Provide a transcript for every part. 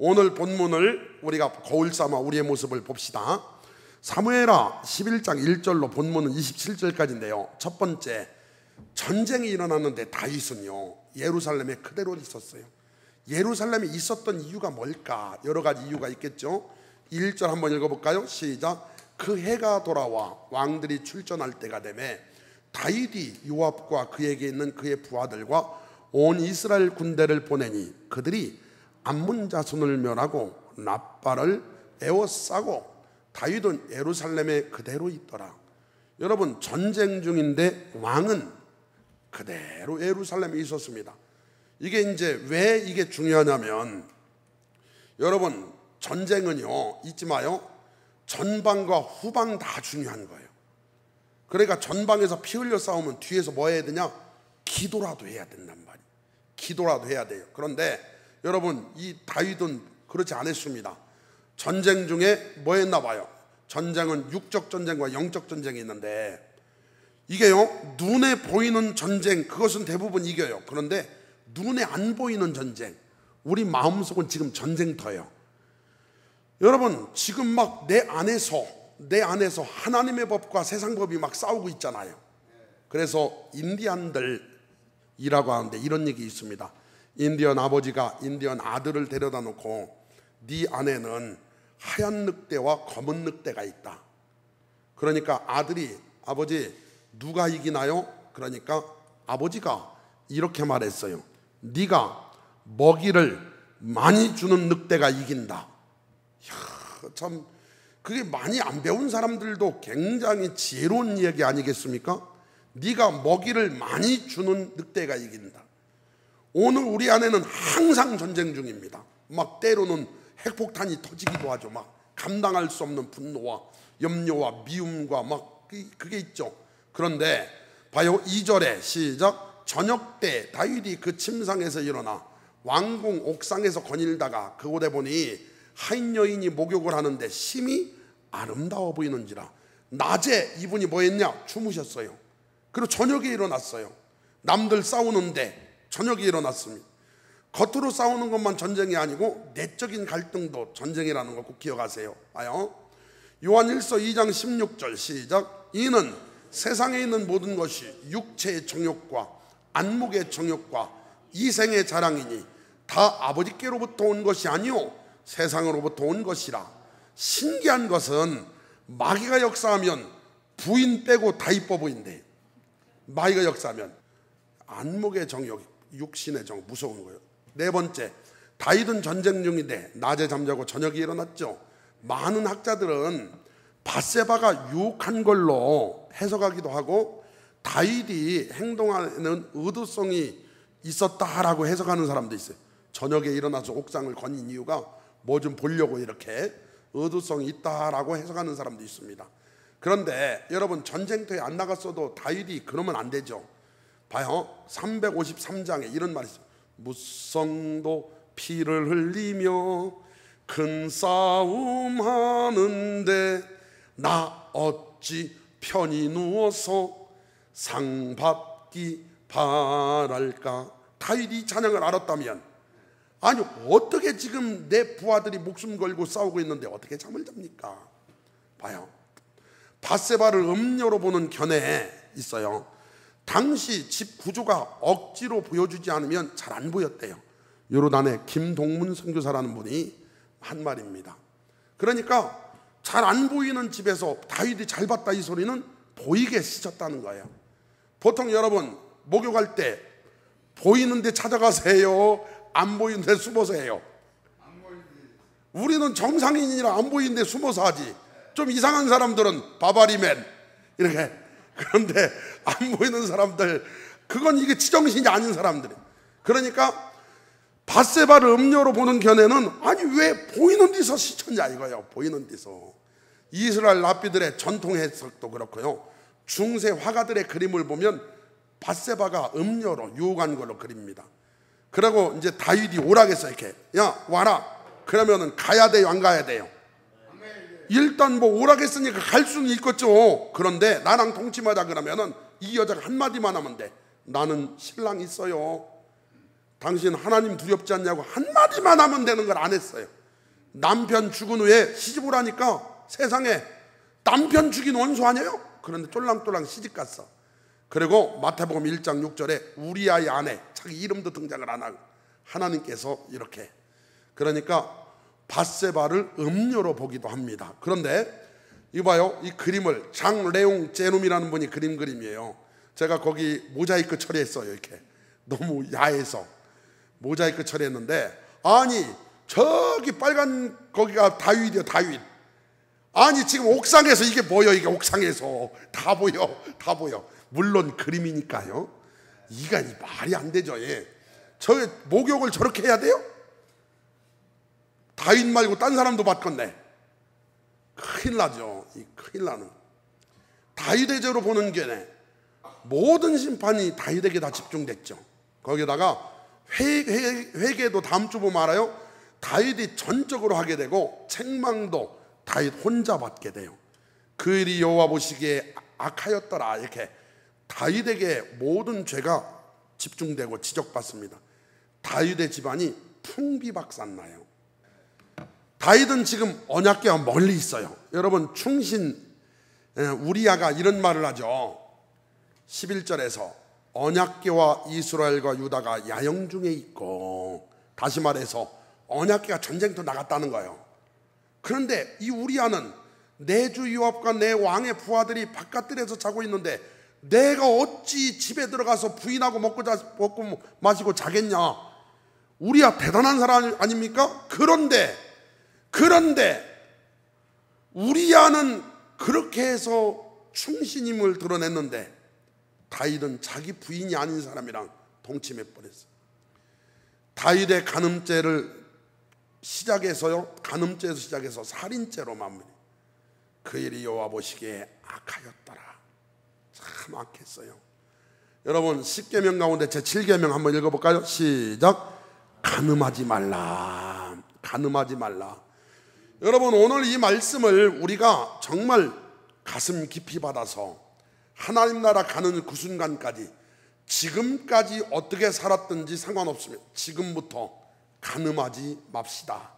오늘 본문을 우리가 거울 삼아 우리의 모습을 봅시다. 사무엘하 11장 1절로 본문은 27절까지인데요. 첫 번째, 전쟁이 일어났는데 다윗은요 예루살렘에 그대로 있었어요. 예루살렘에 있었던 이유가 뭘까? 여러 가지 이유가 있겠죠. 1절 한번 읽어볼까요? 시작. 그 해가 돌아와 왕들이 출전할 때가 되매 다윗이 요압과 그에게 있는 그의 부하들과 온 이스라엘 군대를 보내니 그들이 암몬 자손을 멸하고 랍바를 에워싸고 다윗은 예루살렘에 그대로 있더라. 여러분, 전쟁 중인데 왕은 그대로 예루살렘에 있었습니다. 이게 이제 왜 이게 중요하냐면, 여러분, 전쟁은요 잊지 마요, 전방과 후방 다 중요한 거예요. 그러니까 전방에서 피 흘려 싸우면 뒤에서 뭐 해야 되냐? 기도라도 해야 된단 말이에요. 기도라도 해야 돼요. 그런데 여러분, 이 다윗은 그렇지 않았습니다. 전쟁 중에 뭐 했나 봐요. 전쟁은 육적 전쟁과 영적 전쟁이 있는데, 이게요 눈에 보이는 전쟁, 그것은 대부분 이겨요. 그런데 눈에 안 보이는 전쟁, 우리 마음속은 지금 전쟁터예요. 여러분, 지금 막 내 안에서 하나님의 법과 세상 법이 막 싸우고 있잖아요. 그래서 인디안들이라고 하는데 이런 얘기 있습니다. 인디언 아버지가 인디언 아들을 데려다 놓고 네 안에는 하얀 늑대와 검은 늑대가 있다. 그러니까 아들이, 아버지 누가 이기나요? 그러니까 아버지가 이렇게 말했어요. 네가 먹이를 많이 주는 늑대가 이긴다. 이야, 참 그게 많이 안 배운 사람들도 굉장히 지혜로운 이야기 아니겠습니까? 네가 먹이를 많이 주는 늑대가 이긴다. 오늘 우리 안에는 항상 전쟁 중입니다. 막 때로는 핵폭탄이 터지기도 하죠. 막 감당할 수 없는 분노와 염려와 미움과 막 그게 있죠. 그런데 봐요, 2절에 시작. 저녁 때 다윗이 그 침상에서 일어나 왕궁 옥상에서 거닐다가 그곳에 보니 하인 여인이 목욕을 하는데 심히 아름다워 보이는지라. 낮에 이분이 뭐 했냐? 주무셨어요. 그리고 저녁에 일어났어요. 남들 싸우는데 저녁에 일어났습니다. 겉으로 싸우는 것만 전쟁이 아니고 내적인 갈등도 전쟁이라는 거 꼭 기억하세요. 봐요, 요한일서 2장 16절 시작. 이는 세상에 있는 모든 것이 육체의 정욕과 안목의 정욕과 이생의 자랑이니 다 아버지께로부터 온 것이 아니요 세상으로부터 온 것이라. 신기한 것은 마귀가 역사하면 부인 빼고 다 이뻐 보인대. 마귀가 역사하면 안목의 정욕, 육신의 정, 무서운 거예요. 네 번째, 다윗은 전쟁 중인데 낮에 잠자고 저녁에 일어났죠. 많은 학자들은 밧세바가 유혹한 걸로 해석하기도 하고 다윗이 행동하는 의도성이 있었다라고 해석하는 사람도 있어요. 저녁에 일어나서 옥상을 거닌 이유가 뭐 좀 보려고 이렇게 의도성이 있다라고 해석하는 사람도 있습니다. 그런데 여러분, 전쟁터에 안 나갔어도 다윗이 그러면 안 되죠. 봐요, 353장에 이런 말이 있어요. 무성도 피를 흘리며 큰 싸움 하는데 나 어찌 편히 누워서 상 받기 바랄까. 다윗이 찬양을 알았다면, 아니 어떻게 지금 내 부하들이 목숨 걸고 싸우고 있는데 어떻게 잠을 잡니까? 봐요, 밧세바를 음녀로 보는 견해에 있어요. 당시 집 구조가 억지로 보여주지 않으면 잘 안 보였대요. 요르단의 김동문 선교사라는 분이 한 말입니다. 그러니까 잘 안 보이는 집에서 다윗이 잘 봤다 이 소리는 보이게 시켰다는 거예요. 보통 여러분 목욕할 때 보이는데 찾아가서 해요? 안 보이는데 숨어서 해요? 우리는 정상인이라 안 보이는데 숨어서 하지. 좀 이상한 사람들은 바바리맨 이렇게. 그런데 안 보이는 사람들, 그건 이게 지정신이 아닌 사람들이. 그러니까 밧세바를 음녀로 보는 견해는, 아니 왜 보이는 데서 시켰냐 이거예요. 보이는 데서. 이스라엘 랍비들의 전통 해석도 그렇고요, 중세 화가들의 그림을 보면 밧세바가 음녀로 유혹한 걸로 그립니다. 그리고 이제 다윗이 오라겠어. 이렇게 야 와라 그러면은 가야 돼요, 안 가야 돼요? 일단 뭐 오라겠으니까 갈 수는 있겠죠. 그런데 나랑 동침하자 그러면은 이 여자가 한마디만 하면 돼. 나는 신랑 있어요. 당신 하나님 두렵지 않냐고 한마디만 하면 되는 걸 안 했어요. 남편 죽은 후에 시집을 하니까 세상에 남편 죽인 원수 아니에요? 그런데 쫄랑쫄랑 시집 갔어. 그리고 마태복음 1장 6절에 우리아의 아내, 자기 이름도 등장을 안 하고 하나님께서 이렇게, 그러니까 밧세바를 음녀로 보기도 합니다. 그런데 이봐요, 이 그림을 장레옹 제눔이라는 분이 그림 그림이에요. 제가 거기 모자이크 처리했어요. 이렇게 너무 야해서 모자이크 처리했는데, 아니 저기 빨간 거기가 다윗이요, 다윗. 아니 지금 옥상에서 이게 뭐예요? 이게 옥상에서 다 보여, 다 보여. 물론 그림이니까요. 이가 말이 안 되죠. 예. 저 목욕을 저렇게 해야 돼요? 다윗 말고 딴 사람도 받겠네. 큰일 나죠. 이 큰일 나는. 다윗의 죄로 보는 게네. 모든 심판이 다윗에게 다 집중됐죠. 거기다가 회개도 다음 주 보면 알아요. 다윗이 전적으로 하게 되고 책망도 다윗 혼자 받게 돼요. 그 일이 여호와 보시기에 악하였더라. 이렇게 다윗에게 모든 죄가 집중되고 지적받습니다. 다윗의 집안이 풍비박산나요. 다윗은 지금 언약궤와 멀리 있어요. 여러분, 충신 우리아가 이런 말을 하죠. 11절에서 언약궤와 이스라엘과 유다가 야영 중에 있고, 다시 말해서 언약궤가 전쟁터 나갔다는 거예요. 그런데 이 우리아는 내 주 요압과 내 왕의 부하들이 바깥들에서 자고 있는데 내가 어찌 집에 들어가서 부인하고 먹고 마시고 자겠냐. 우리아 대단한 사람 아닙니까? 그런데 우리아는 그렇게 해서 충신임을 드러냈는데 다윗은 자기 부인이 아닌 사람이랑 동침해 버렸어요. 다윗의 간음죄를 간음죄에서 시작해서 살인죄로 마무리. 그 일이 여호와 보시기에 악하였더라. 참 악했어요. 여러분, 10계명 가운데 제 7계명 한번 읽어볼까요? 시작. 간음하지 말라. 간음하지 말라. 여러분, 오늘 이 말씀을 우리가 정말 가슴 깊이 받아서 하나님 나라 가는 그 순간까지, 지금까지 어떻게 살았든지 상관없습니다. 지금부터 간음하지 맙시다.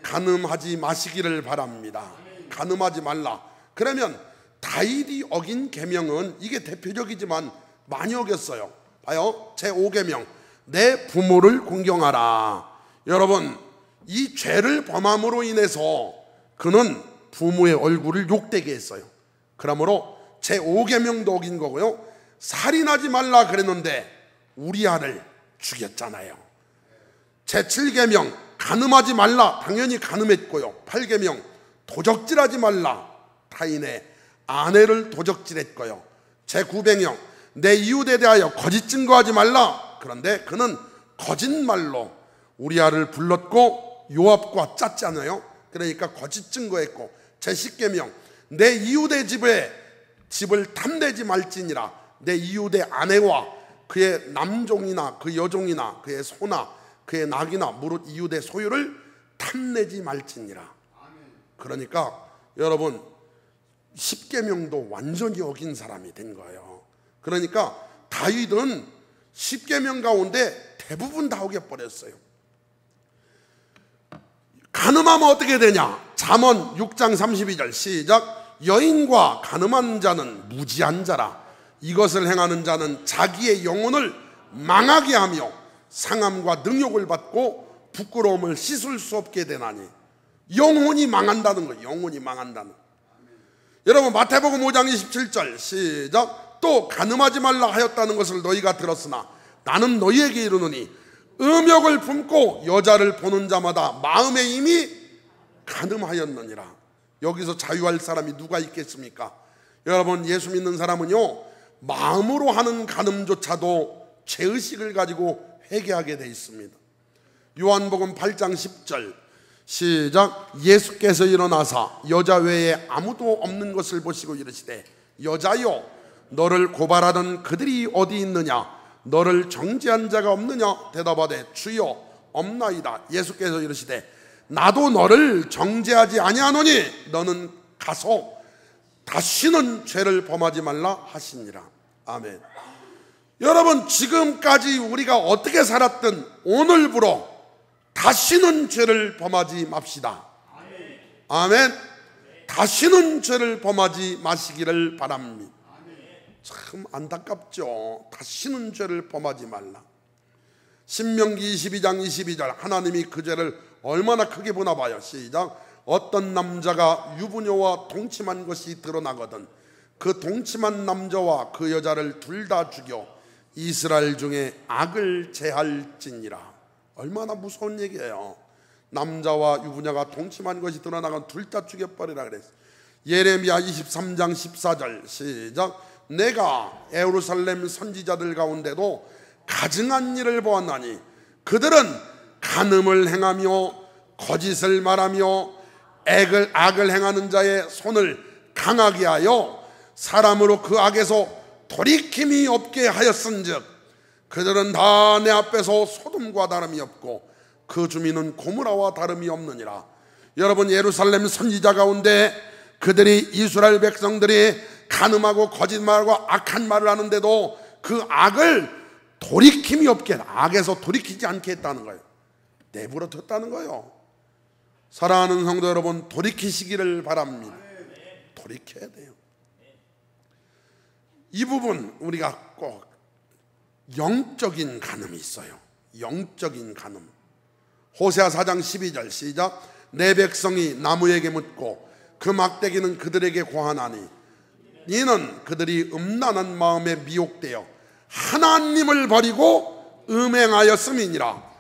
간음하지 마시기를 바랍니다. 간음하지 말라. 그러면 다윗이 어긴 계명은 이게 대표적이지만 많이 어겼어요. 봐요, 제5계명 내 부모를 공경하라. 여러분, 이 죄를 범함으로 인해서 그는 부모의 얼굴을 욕되게 했어요. 그러므로 제5계명도 어긴 거고요. 살인하지 말라 그랬는데 우리아를 죽였잖아요. 제7계명 간음하지 말라, 당연히 간음했고요. 8계명 도적질하지 말라, 타인의 아내를 도적질했고요. 제9계명 내 이웃에 대하여 거짓 증거하지 말라. 그런데 그는 거짓말로 우리아를 불렀고 요압과 짰잖아요. 그러니까 거짓 증거했고, 제10계명 내 이웃의 집을 탐내지 말지니라. 내 이웃의 아내와 그의 남종이나 그 여종이나 그의 소나 그의 낙이나 무릇 이웃의 소유를 탐내지 말지니라. 그러니까 여러분, 10계명도 완전히 어긴 사람이 된 거예요. 그러니까 다윗은 10계명 가운데 대부분 다 어겨버렸어요. 간음하면 어떻게 되냐? 잠언 6장 32절 시작. 여인과 간음한 자는 무지한 자라. 이것을 행하는 자는 자기의 영혼을 망하게 하며 상함과 능욕을 받고 부끄러움을 씻을 수 없게 되나니. 영혼이 망한다는 거예요. 영혼이 망한다는. 여러분, 마태복음 5장 27절 시작. 또 간음하지 말라 하였다는 것을 너희가 들었으나 나는 너희에게 이르노니 음욕을 품고 여자를 보는 자마다 마음에 이미 간음하였느니라. 여기서 자유할 사람이 누가 있겠습니까? 여러분, 예수 믿는 사람은요, 마음으로 하는 간음조차도 죄의식을 가지고 회개하게 돼 있습니다. 요한복음 8장 10절 시작. 예수께서 일어나사 여자 외에 아무도 없는 것을 보시고 이르시되 여자여, 너를 고발하던 그들이 어디 있느냐? 너를 정죄한 자가 없느냐? 대답하되 주여 없나이다. 예수께서 이르시되 나도 너를 정죄하지 아니하노니 너는 가서 다시는 죄를 범하지 말라 하시니라. 아멘. 여러분, 지금까지 우리가 어떻게 살았든 오늘부로 다시는 죄를 범하지 맙시다. 아멘. 다시는 죄를 범하지 마시기를 바랍니다. 참 안타깝죠. 다시는 죄를 범하지 말라. 신명기 22장 22절, 하나님이 그 죄를 얼마나 크게 보나 봐요. 시작. 어떤 남자가 유부녀와 동침한 것이 드러나거든 그 동침한 남자와 그 여자를 둘 다 죽여 이스라엘 중에 악을 제할지니라. 얼마나 무서운 얘기예요. 남자와 유부녀가 동침한 것이 드러나건 둘 다 죽여버리라 그랬어요. 예레미야 23장 14절 시작. 내가 예루살렘 선지자들 가운데도 가증한 일을 보았나니 그들은 간음을 행하며 거짓을 말하며 악을 행하는 자의 손을 강하게 하여 사람으로 그 악에서 돌이킴이 없게 하였은즉 그들은 다 내 앞에서 소돔과 다름이 없고 그 주민은 고무라와 다름이 없느니라. 여러분, 예루살렘 선지자 가운데 그들이 이스라엘 백성들이 간음하고 거짓말하고 악한 말을 하는데도 그 악을 돌이킴이 없게, 악에서 돌이키지 않게 했다는 거예요. 내버려 뒀다는 거예요. 사랑하는 성도 여러분, 돌이키시기를 바랍니다. 돌이켜야 돼요. 이 부분 우리가 꼭 영적인 간음이 있어요. 영적인 간음. 호세아 4장 12절 시작. 내 백성이 나무에게 묻고 그 막대기는 그들에게 고하나니 이는 그들이 음란한 마음에 미혹되어 하나님을 버리고 음행하였음이니라.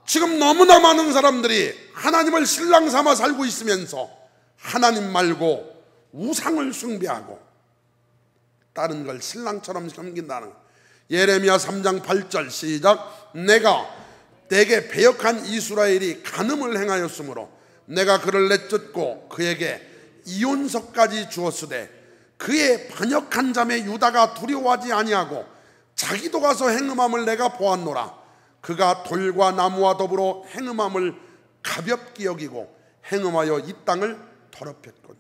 지금 너무나 많은 사람들이 하나님을 신랑 삼아 살고 있으면서 하나님 말고 우상을 숭배하고 다른 걸 신랑처럼 섬긴다는 것. 예레미야 3장 8절 시작. 내게 배역한 이스라엘이 간음을 행하였으므로 내가 그를 내쫓고 그에게 이혼석까지 주었으되 그의 반역한 자매 유다가 두려워하지 아니하고 자기도 가서 행음함을 내가 보았노라. 그가 돌과 나무와 더불어 행음함을 가볍게 여기고 행음하여 이 땅을 더럽혔군.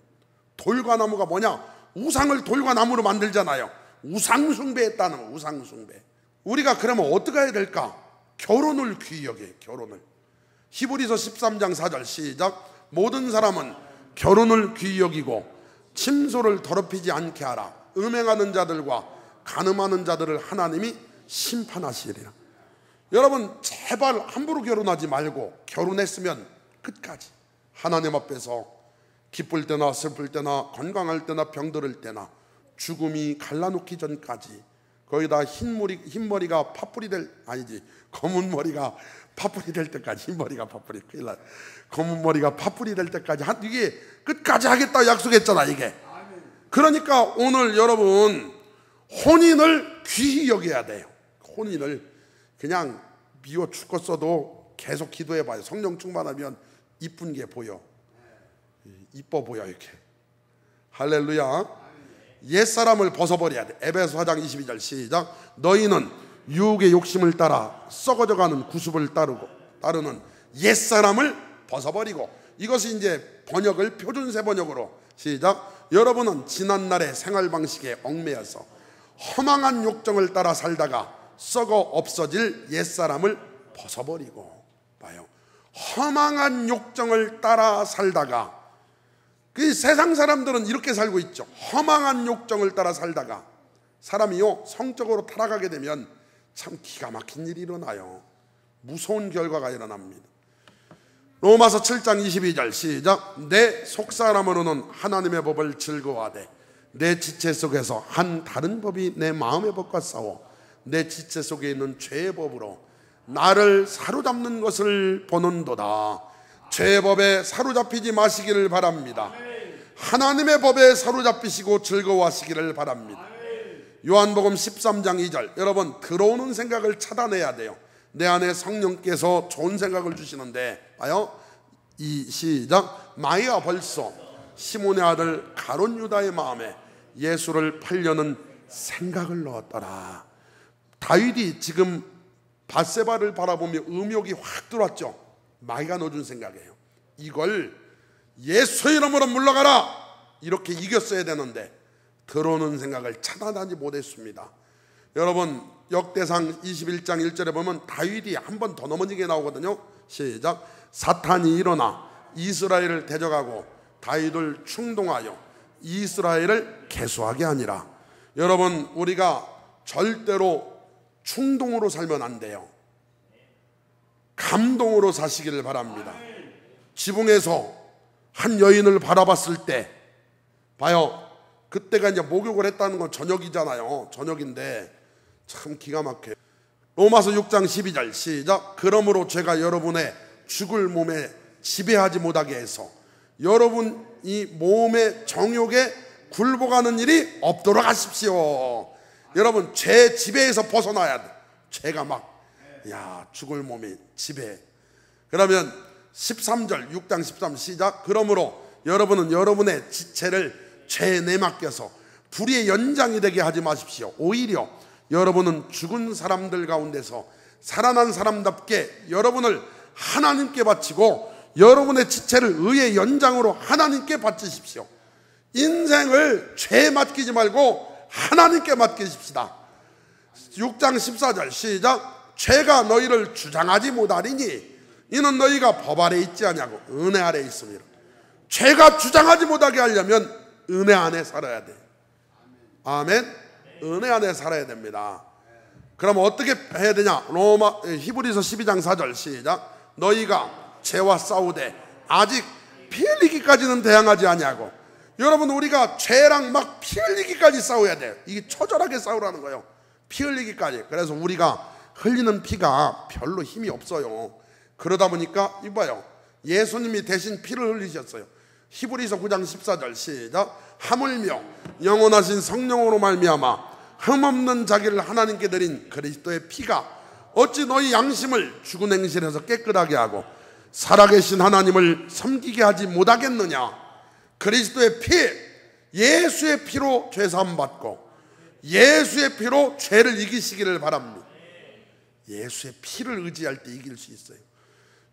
돌과 나무가 뭐냐? 우상을 돌과 나무로 만들잖아요. 우상숭배했다는 거. 우상숭배. 우리가 그러면 어떻게 해야 될까? 결혼을 귀히 여겨. 결혼을. 히브리서 13장 4절 시작. 모든 사람은 결혼을 귀히 여기고 침소를 더럽히지 않게 하라. 음행하는 자들과 간음하는 자들을 하나님이 심판하시리라. 여러분, 제발 함부로 결혼하지 말고 결혼했으면 끝까지 하나님 앞에서 기쁠 때나 슬플 때나 건강할 때나 병들을 때나 죽음이 갈라놓기 전까지 거기다 흰머리가 파뿌리 될, 아니지, 검은 머리가 파뿌리 될 때까지, 흰머리가 파뿌리, 큰일 나. 검은 머리가 파뿌리 될 때까지 이게 끝까지 하겠다 약속했잖아 이게. 그러니까 오늘 여러분, 혼인을 귀히 여겨야 돼요. 혼인을 그냥 미워 죽겠어도 계속 기도해봐요. 성령 충만하면 이쁜 게 보여. 이뻐 보여 이렇게. 할렐루야. 옛사람을 벗어버려야 돼. 에베소 4장 22절 시작. 너희는 유혹의 욕심을 따라 썩어져가는 구습을 따르는 옛사람을 벗어버리고. 이것이 이제 번역을 표준세 번역으로 시작. 여러분은 지난날의 생활 방식에 얽매여서 허망한 욕정을 따라 살다가 썩어 없어질 옛사람을 벗어버리고. 봐요. 허망한 욕정을 따라 살다가, 그 세상 사람들은 이렇게 살고 있죠. 허망한 욕정을 따라 살다가 사람이요 성적으로 타락하게 되면 참 기가 막힌 일이 일어나요. 무서운 결과가 일어납니다. 로마서 7장 22절 시작. 내 속사람으로는 하나님의 법을 즐거워하되 내 지체 속에서 한 다른 법이 내 마음의 법과 싸워 내 지체 속에 있는 죄의 법으로 나를 사로잡는 것을 보는도다. 죄의 법에 사로잡히지 마시기를 바랍니다. 하나님의 법에 사로잡히시고 즐거워하시기를 바랍니다. 요한복음 13장 2절. 여러분, 들어오는 생각을 차단해야 돼요. 내 안에 성령께서 좋은 생각을 주시는데, 봐요. 이 시작. 마이가 벌써 시몬의 아들 가룟 유다의 마음에 예수를 팔려는 생각을 넣었더라. 다윗이 지금 밧세바를 바라보며 음욕이 확 들어왔죠. 마이가 넣어준 생각이에요. 이걸 예수 이름으로 물러가라 이렇게 이겼어야 되는데 들어오는 생각을 차단하지 못했습니다. 여러분 역대상 21장 1절에 보면 다윗이 한 번 더 넘어지게 나오거든요. 시작. 사탄이 일어나 이스라엘을 대적하고 다윗을 충동하여 이스라엘을 계수하게 하니라. 여러분 우리가 절대로 충동으로 살면 안 돼요. 감동으로 사시기를 바랍니다. 지붕에서 한 여인을 바라봤을 때 봐요. 그때가 이제 목욕을 했다는 건 저녁이잖아요. 저녁인데 참 기가 막혀요. 로마서 6장 12절 시작. 그러므로 제가 여러분의 죽을 몸에 지배하지 못하게 해서 여러분이 몸의 정욕에 굴복하는 일이 없도록 하십시오. 여러분 죄 지배에서 벗어나야 돼. 죄가 막 죽을 몸이 지배. 그러면 13절 6장 13 시작. 그러므로 여러분은 여러분의 지체를 죄에 내맡겨서 불의의 연장이 되게 하지 마십시오. 오히려 여러분은 죽은 사람들 가운데서 살아난 사람답게 여러분을 하나님께 바치고 여러분의 지체를 의의 연장으로 하나님께 바치십시오. 인생을 죄에 맡기지 말고 하나님께 맡기십시다. 6장 14절 시작. 죄가 너희를 주장하지 못하리니 이는 너희가 법 아래 있지 아니하고 은혜 아래 있습니다. 죄가 주장하지 못하게 하려면 은혜 안에 살아야 돼. 아멘. 은혜 안에 살아야 됩니다. 그럼 어떻게 해야 되냐? 히브리서 12장 4절 시작. 너희가 죄와 싸우되 아직 피 흘리기까지는 대항하지 아니하고. 여러분 우리가 죄랑 막 피 흘리기까지 싸워야 돼요. 이게 처절하게 싸우라는 거예요. 피 흘리기까지. 그래서 우리가 흘리는 피가 별로 힘이 없어요. 그러다 보니까 이봐요. 예수님이 대신 피를 흘리셨어요. 히브리서 9장 14절 시작. 하물며 영원하신 성령으로 말미암아 흠없는 자기를 하나님께 드린 그리스도의 피가 어찌 너희 양심을 죽은 행실에서 깨끗하게 하고 살아계신 하나님을 섬기게 하지 못하겠느냐. 그리스도의 피, 예수의 피로 죄사함 받고 예수의 피로 죄를 이기시기를 바랍니다. 예수의 피를 의지할 때 이길 수 있어요.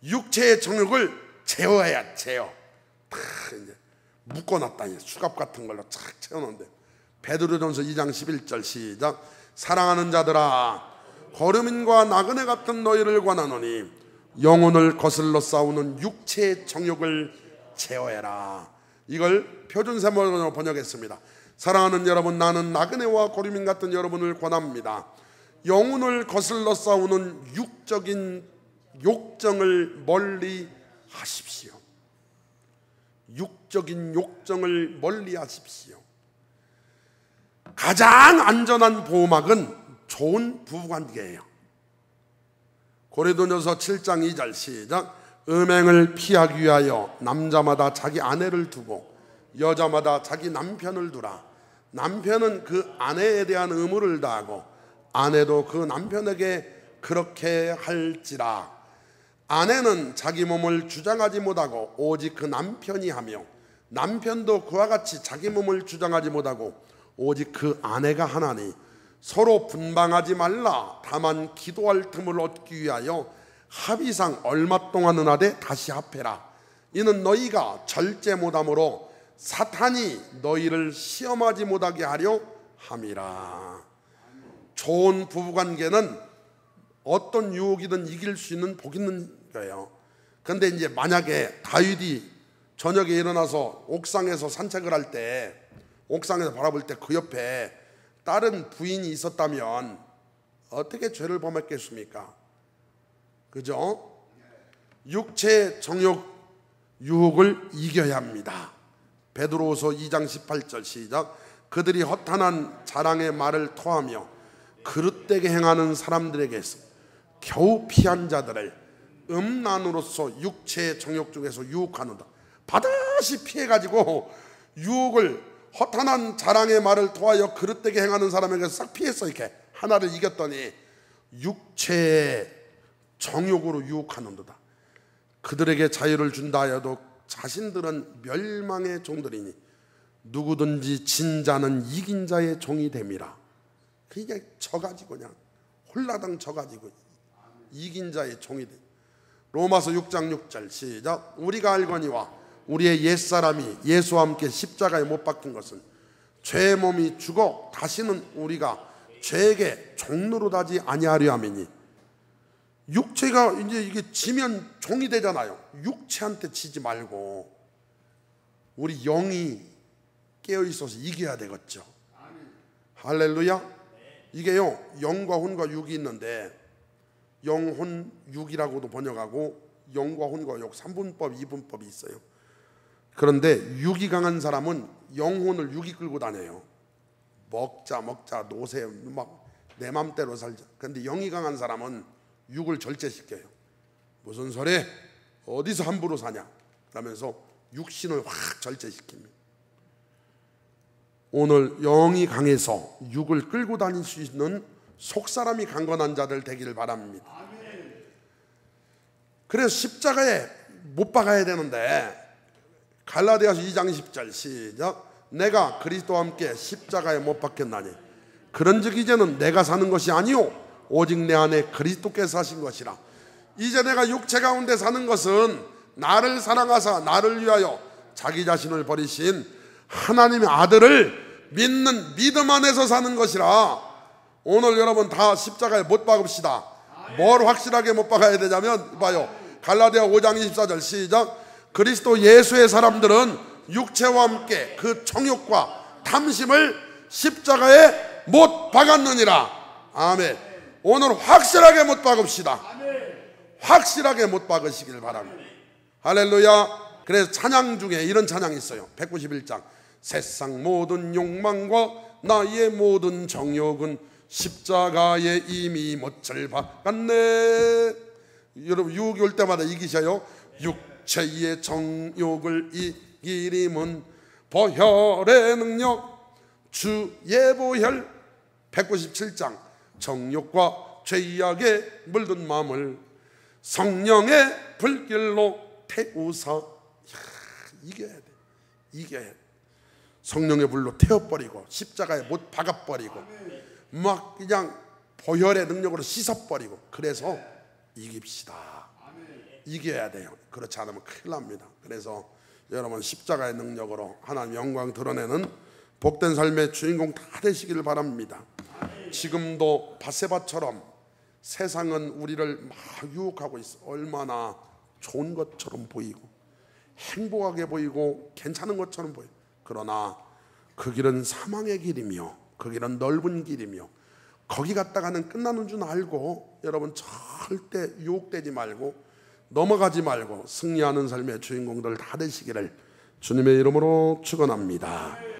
육체의 정욕을 제어해야 제어. 다 이제 묶어놨다. 수갑 같은 걸로 착 채워놓는데. 베드로전서 2장 11절 시작. 사랑하는 자들아 거류민과 나그네 같은 너희를 권하노니 영혼을 거슬러 싸우는 육체의 정욕을 제어해라. 이걸 표준세번호로 번역했습니다. 사랑하는 여러분, 나는 나그네와 거류민 같은 여러분을 권합니다. 영혼을 거슬러 싸우는 육적인 욕정을 멀리 하십시오. 육적인 욕정을 멀리 하십시오. 가장 안전한 보호막은 좋은 부부관계예요. 고린도전서 7장 2절 시작. 음행을 피하기 위하여 남자마다 자기 아내를 두고 여자마다 자기 남편을 두라. 남편은 그 아내에 대한 의무를 다하고 아내도 그 남편에게 그렇게 할지라. 아내는 자기 몸을 주장하지 못하고 오직 그 남편이 하며 남편도 그와 같이 자기 몸을 주장하지 못하고 오직 그 아내가 하나니 서로 분방하지 말라. 다만 기도할 틈을 얻기 위하여 합의상 얼마 동안은 하되 다시 합해라. 이는 너희가 절제 못함으로 사탄이 너희를 시험하지 못하게 하려 함이라. 좋은 부부관계는 어떤 유혹이든 이길 수 있는 복 있는 거예요. 그런데 이제 만약에 다윗이 저녁에 일어나서 옥상에서 산책을 할 때 옥상에서 바라볼 때 그 옆에 다른 부인이 있었다면 어떻게 죄를 범했겠습니까? 그죠? 육체 정욕 유혹을 이겨야 합니다. 베드로후서 2장 18절 시작. 그들이 허탄한 자랑의 말을 토하며 그릇되게 행하는 사람들에게서 겨우 피한 자들을 음란으로서 육체의 정욕 중에서 유혹하는다. 반드시 피해가지고 유혹을 허탄한 자랑의 말을 토하여 그릇되게 행하는 사람에게서 싹 피했어. 이렇게 하나를 이겼더니 육체의 정욕으로 유혹하는도다. 그들에게 자유를 준다 하여도 자신들은 멸망의 종들이니 누구든지 진 자는 이긴 자의 종이 됨이라. 그게 져가지고 그냥 홀라당 져가지고 이긴 자의 종이 돼. 로마서 6장 6절 시작. 우리가 알거니와 우리의 옛사람이 예수와 함께 십자가에 못 박힌 것은 죄의 몸이 죽어 다시는 우리가 죄에게 종로로 다지 아니하려 함이니. 육체가 이제 이게 지면 종이 되잖아요. 육체한테 지지 말고 우리 영이 깨어 있어서 이겨야 되겠죠. 할렐루야. 이게요, 영과 혼과 육이 있는데 영혼 육이라고도 번역하고 영과 혼과 육 3분법 2분법이 있어요. 그런데 육이 강한 사람은 영혼을 육이 끌고 다녀요. 먹자 노세 막 내 맘대로 살자. 그런데 영이 강한 사람은 육을 절제시켜요. 무슨 소리? 어디서 함부로 사냐? 그러면서 육신을 확 절제시킵니다. 오늘 영이 강해서 육을 끌고 다닐 수 있는 속사람이 강건한 자들 되기를 바랍니다. 그래서 십자가에 못 박아야 되는데 갈라디아서 2장 10절 시작. 내가 그리스도와 함께 십자가에 못 박혔나니 그런즉 이제는 내가 사는 것이 아니요 오직 내 안에 그리스도께서 사신 것이라. 이제 내가 육체 가운데 사는 것은 나를 사랑하사 나를 위하여 자기 자신을 버리신 하나님의 아들을 믿는 믿음 안에서 사는 것이라. 오늘 여러분 다 십자가에 못 박읍시다. 뭘 확실하게 못 박아야 되냐면 봐요. 갈라디아 5장 24절 시작. 그리스도 예수의 사람들은 육체와 함께 그 정욕과 탐심을 십자가에 못 박았느니라. 아멘. 오늘 확실하게 못 박읍시다. 확실하게 못 박으시길 바랍니다. 할렐루야. 그래서 찬양 중에 이런 찬양이 있어요. 191장. 세상 모든 욕망과 나의 모든 정욕은 십자가에 이미 못을 박았네. 여러분 유혹이 올 때마다 이기셔요. 육체의 정욕을 이기림은 보혈의 능력 주의 보혈. 197장. 정욕과 죄악에 물든 마음을 성령의 불길로 태우사. 이겨야 돼. 이겨야 돼. 성령의 불로 태워버리고 십자가에 못 박아버리고 막 그냥 보혈의 능력으로 씻어버리고. 그래서 이깁시다. 이겨야 돼요. 그렇지 않으면 큰일 납니다. 그래서 여러분 십자가의 능력으로 하나님 영광 드러내는 복된 삶의 주인공 다 되시기를 바랍니다. 지금도 바세바처럼 세상은 우리를 막 유혹하고 있어. 얼마나 좋은 것처럼 보이고 행복하게 보이고 괜찮은 것처럼 보여. 그러나 그 길은 사망의 길이며 그 길은 넓은 길이며 거기 갔다가는 끝나는 줄 알고 여러분 절대 유혹되지 말고 넘어가지 말고 승리하는 삶의 주인공들 다 되시기를 주님의 이름으로 축원합니다.